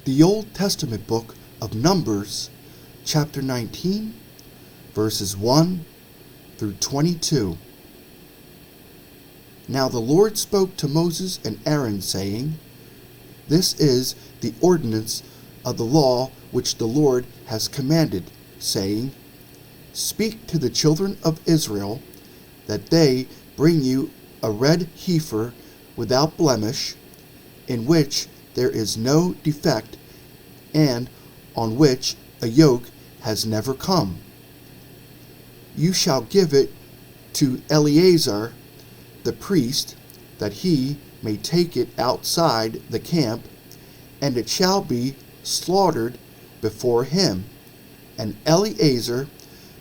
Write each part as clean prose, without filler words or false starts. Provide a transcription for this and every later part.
The Old Testament book of Numbers, chapter 19, verses 1 through 22. Now the Lord spoke to Moses and Aaron, saying, This is the ordinance of the law which the Lord has commanded, saying, Speak to the children of Israel, that they bring you a red heifer without blemish, in which there is no defect, and on which a yoke has never come. You shall give it to Eleazar the priest, that he may take it outside the camp, and it shall be slaughtered before him. And Eleazar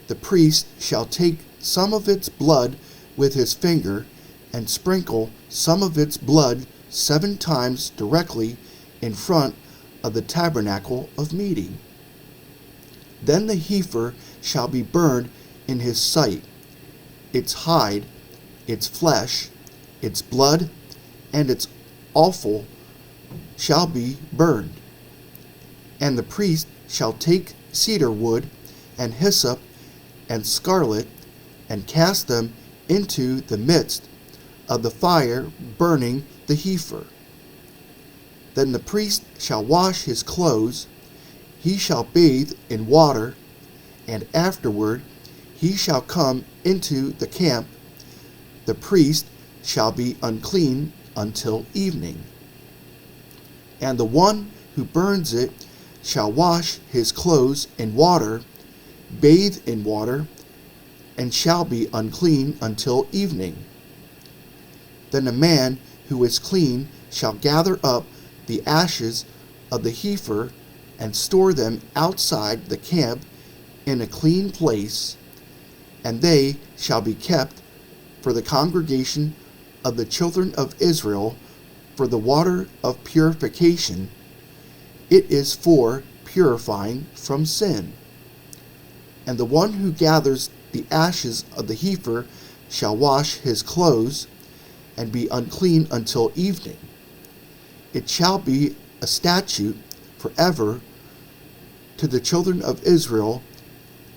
the priest shall take some of its blood with his finger, and sprinkle some of its blood 7 times directly in front of the tabernacle of meeting. Then the heifer shall be burned in his sight, its hide, its flesh, its blood, and its offal shall be burned. And the priest shall take cedar wood and hyssop and scarlet, and cast them into the midst of the fire burning the heifer. Then the priest shall wash his clothes, he shall bathe in water, and afterward he shall come into the camp. The priest shall be unclean until evening. And the one who burns it shall wash his clothes in water, bathe in water, and shall be unclean until evening. Then a man who is clean shall gather up the ashes of the heifer and store them outside the camp in a clean place, and they shall be kept for the congregation of the children of Israel for the water of purification. It is for purifying from sin. And the one who gathers the ashes of the heifer shall wash his clothes and be unclean until evening. It shall be a statute forever to the children of Israel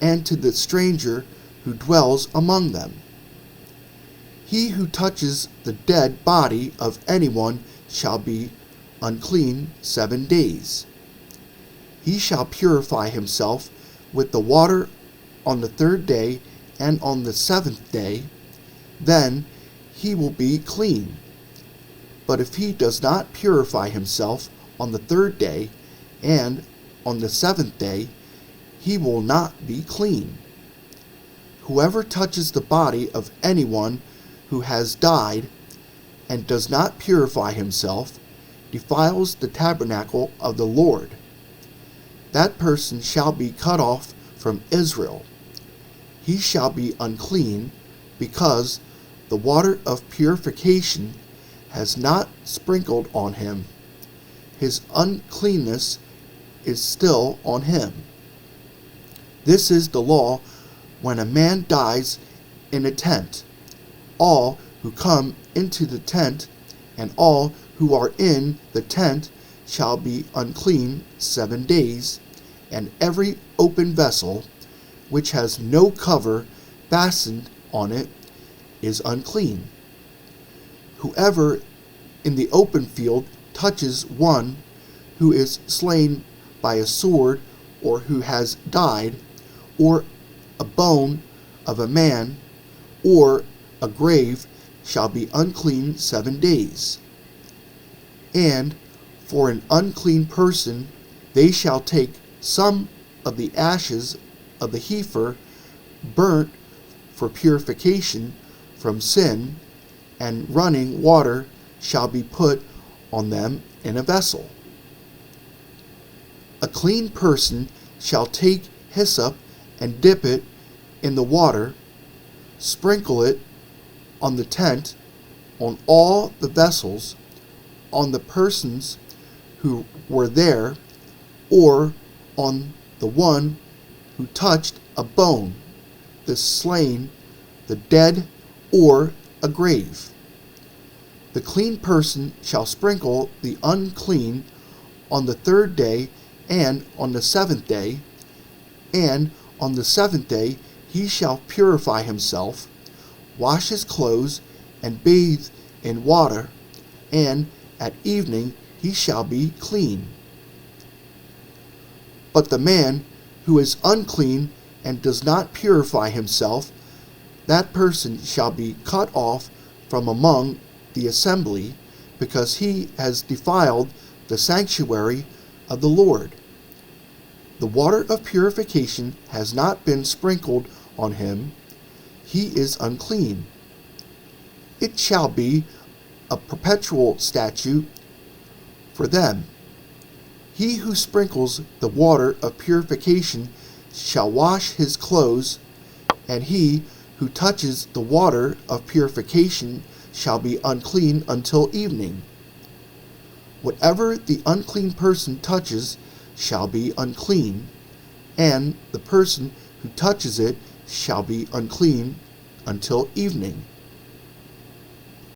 and to the stranger who dwells among them. He who touches the dead body of anyone shall be unclean 7 days. He shall purify himself with the water on the 3rd day and on the 7th day, then he will be clean. But if he does not purify himself on the 3rd day and on the 7th day, he will not be clean. Whoever touches the body of anyone who has died and does not purify himself defiles the tabernacle of the Lord. That person shall be cut off from Israel. He shall be unclean, because the water of purification has not sprinkled on him. His uncleanness is still on him. This is the law when a man dies in a tent. All who come into the tent and all who are in the tent shall be unclean 7 days, and every open vessel which has no cover fastened on it is unclean. Whoever in the open field touches one who is slain by a sword, or who has died, or a bone of a man, or a grave, shall be unclean 7 days. And for an unclean person they shall take some of the ashes of the heifer burnt for purification from sin, and running water shall be put on them in a vessel. A clean person shall take hyssop and dip it in the water, sprinkle it on the tent, on all the vessels, on the persons who were there, or on the one who touched a bone, the slain, the dead, or a grave. The clean person shall sprinkle the unclean on the 3rd day, and on the 7th day. And on the 7th day he shall purify himself, wash his clothes, and bathe in water, and at evening he shall be clean. But the man who is unclean and does not purify himself, that person shall be cut off from among the assembly, because he has defiled the sanctuary of the Lord. The water of purification has not been sprinkled on him, he is unclean. It shall be a perpetual statute for them. He who sprinkles the water of purification shall wash his clothes, and he who touches the water of purification shall be unclean until evening. Whatever the unclean person touches shall be unclean, and the person who touches it shall be unclean until evening.